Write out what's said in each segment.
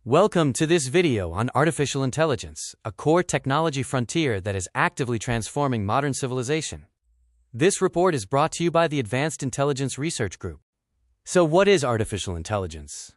Welcome to this video on artificial intelligence, a core technology frontier that is actively transforming modern civilization. This report is brought to you by the Advanced Intelligence Research Group. So what is artificial intelligence?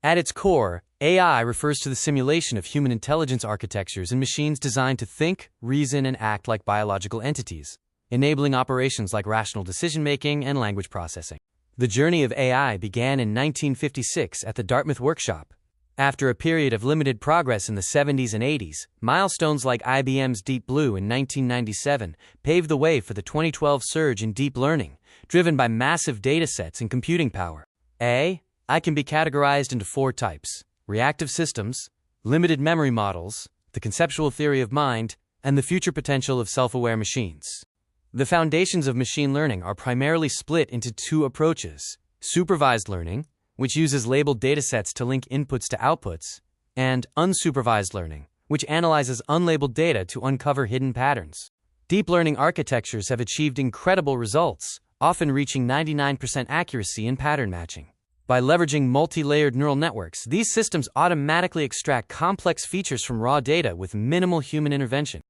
At its core, AI refers to the simulation of human intelligence architectures and machines designed to think, reason, and act like biological entities, enabling operations like rational decision-making and language processing. The journey of AI began in 1956 at the Dartmouth Workshop. After a period of limited progress in the 70s and 80s, milestones like IBM's Deep Blue in 1997 paved the way for the 2012 surge in deep learning, driven by massive datasets and computing power. AI can be categorized into four types: reactive systems, limited memory models, the conceptual theory of mind, and the future potential of self-aware machines. The foundations of machine learning are primarily split into two approaches: supervised learning, which uses labeled datasets to link inputs to outputs, and unsupervised learning, which analyzes unlabeled data to uncover hidden patterns. Deep learning architectures have achieved incredible results, often reaching 99% accuracy in pattern matching. By leveraging multi-layered neural networks, these systems automatically extract complex features from raw data with minimal human intervention.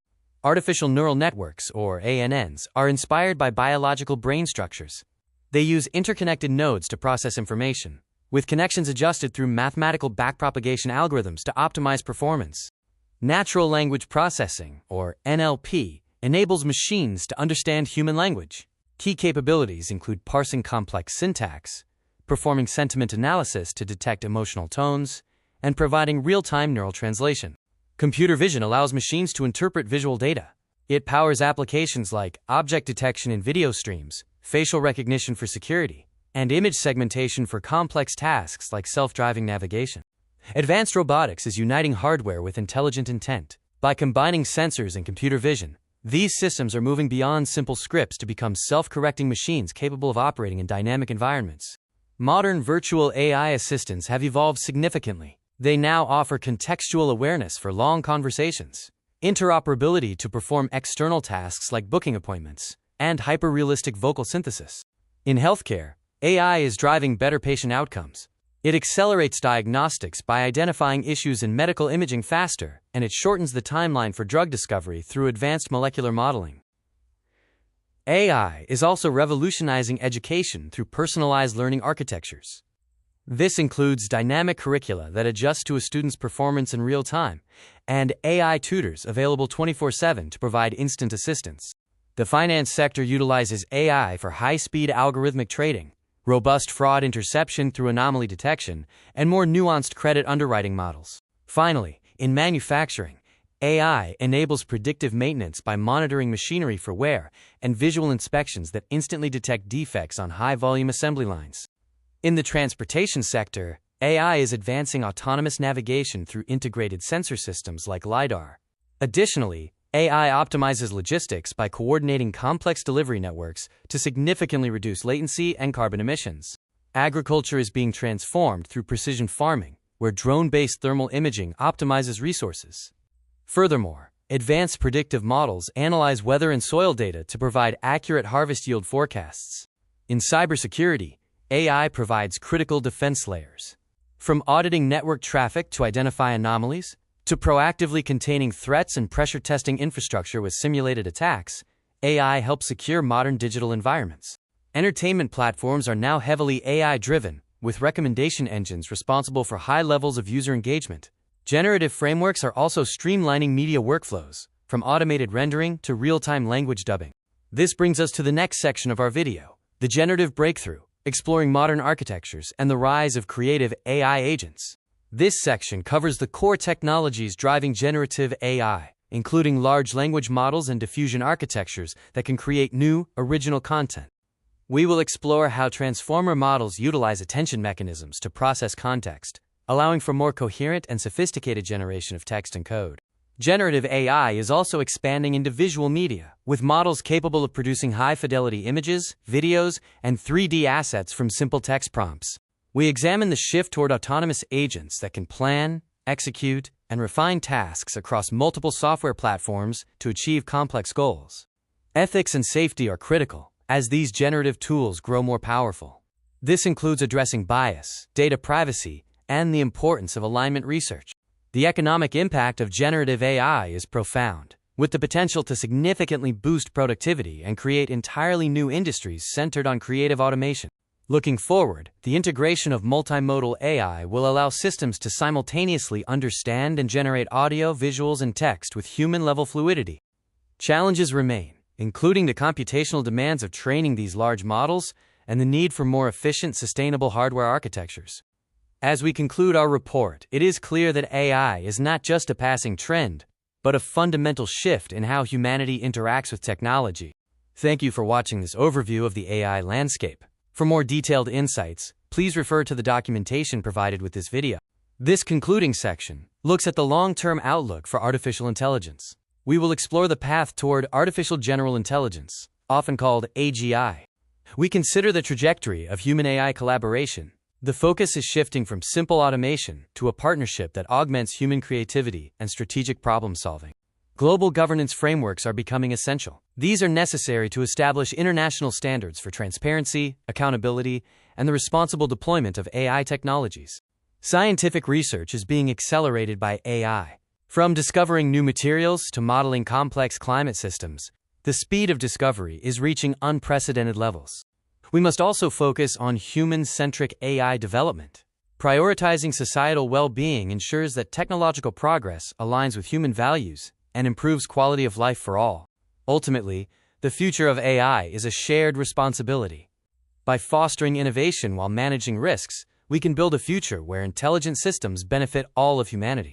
Artificial neural networks, or ANNs, are inspired by biological brain structures. They use interconnected nodes to process information, with connections adjusted through mathematical backpropagation algorithms to optimize performance. Natural language processing, or NLP, enables machines to understand human language. Key capabilities include parsing complex syntax, performing sentiment analysis to detect emotional tones, and providing real-time neural translation. Computer vision allows machines to interpret visual data. It powers applications like object detection in video streams, facial recognition for security, and image segmentation for complex tasks like self-driving navigation. Advanced robotics is uniting hardware with intelligent intent. By combining sensors and computer vision, these systems are moving beyond simple scripts to become self-correcting machines capable of operating in dynamic environments. Modern virtual AI assistants have evolved significantly. They now offer contextual awareness for long conversations, interoperability to perform external tasks like booking appointments, and hyper-realistic vocal synthesis. In healthcare, AI is driving better patient outcomes. It accelerates diagnostics by identifying issues in medical imaging faster, and it shortens the timeline for drug discovery through advanced molecular modeling. AI is also revolutionizing education through personalized learning architectures. This includes dynamic curricula that adjust to a student's performance in real time, and AI tutors available 24/7 to provide instant assistance. The finance sector utilizes AI for high-speed algorithmic trading, robust fraud interception through anomaly detection, and more nuanced credit underwriting models. Finally, in manufacturing, AI enables predictive maintenance by monitoring machinery for wear and visual inspections that instantly detect defects on high-volume assembly lines. In the transportation sector, AI is advancing autonomous navigation through integrated sensor systems like LiDAR. Additionally, AI optimizes logistics by coordinating complex delivery networks to significantly reduce latency and carbon emissions. Agriculture is being transformed through precision farming, where drone-based thermal imaging optimizes resources. Furthermore, advanced predictive models analyze weather and soil data to provide accurate harvest yield forecasts. In cybersecurity, AI provides critical defense layers. From auditing network traffic to identify anomalies, to proactively containing threats and pressure testing infrastructure with simulated attacks, AI helps secure modern digital environments. Entertainment platforms are now heavily AI-driven, with recommendation engines responsible for high levels of user engagement. Generative frameworks are also streamlining media workflows, from automated rendering to real-time language dubbing. This brings us to the next section of our video, the generative breakthrough, exploring modern architectures and the rise of creative AI agents. This section covers the core technologies driving generative AI, including large language models and diffusion architectures that can create new, original content. We will explore how transformer models utilize attention mechanisms to process context, allowing for more coherent and sophisticated generation of text and code. Generative AI is also expanding into visual media, with models capable of producing high-fidelity images, videos, and 3D assets from simple text prompts. We examine the shift toward autonomous agents that can plan, execute, and refine tasks across multiple software platforms to achieve complex goals. Ethics and safety are critical, as these generative tools grow more powerful. This includes addressing bias, data privacy, and the importance of alignment research. The economic impact of generative AI is profound, with the potential to significantly boost productivity and create entirely new industries centered on creative automation. Looking forward, the integration of multimodal AI will allow systems to simultaneously understand and generate audio, visuals, and text with human-level fluidity. Challenges remain, including the computational demands of training these large models and the need for more efficient, sustainable hardware architectures. As we conclude our report, it is clear that AI is not just a passing trend, but a fundamental shift in how humanity interacts with technology. Thank you for watching this overview of the AI landscape. For more detailed insights, please refer to the documentation provided with this video. This concluding section looks at the long-term outlook for artificial intelligence. We will explore the path toward artificial general intelligence, often called AGI. We consider the trajectory of human-AI collaboration. The focus is shifting from simple automation to a partnership that augments human creativity and strategic problem-solving. Global governance frameworks are becoming essential. These are necessary to establish international standards for transparency, accountability, and the responsible deployment of AI technologies. Scientific research is being accelerated by AI. From discovering new materials to modeling complex climate systems, the speed of discovery is reaching unprecedented levels. We must also focus on human-centric AI development. Prioritizing societal well-being ensures that technological progress aligns with human values and improves quality of life for all. Ultimately, the future of AI is a shared responsibility. By fostering innovation while managing risks, we can build a future where intelligent systems benefit all of humanity.